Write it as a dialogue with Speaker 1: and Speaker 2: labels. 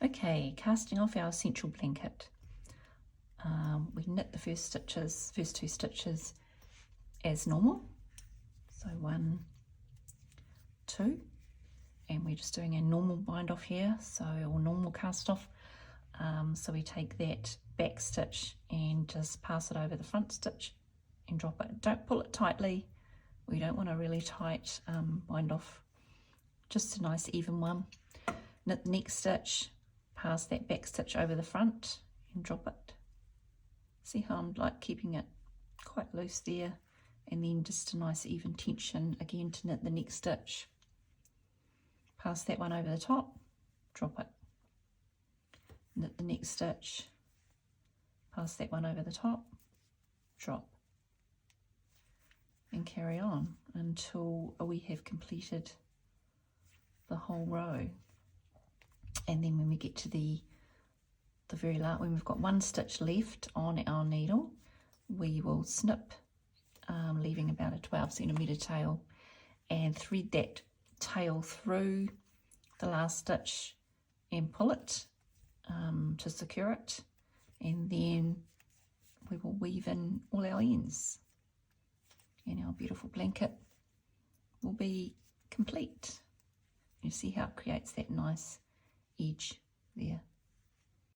Speaker 1: Okay, casting off our essential blanket. We knit the first two stitches as normal. So 1, 2, and we're just doing a normal bind off here, or normal cast off. So we take that back stitch and just pass it over the front stitch and drop it. Don't pull it tightly. We don't want a really tight bind off, just a nice even one. Knit the next stitch, pass that back stitch over the front and drop it. See how I'm like keeping it quite loose there, and then just a nice even tension again to knit the next stitch. Pass that one over the top, drop it. Knit the next stitch, pass that one over the top, drop, and carry on until we have completed the whole row. And then when we get to the very last, when we've got one stitch left on our needle, we will snip, leaving about a 12 centimetre tail, and thread that tail through the last stitch and pull it to secure it, and then we will weave in all our ends, and our beautiful blanket will be complete. You see how it creates that nice edge there.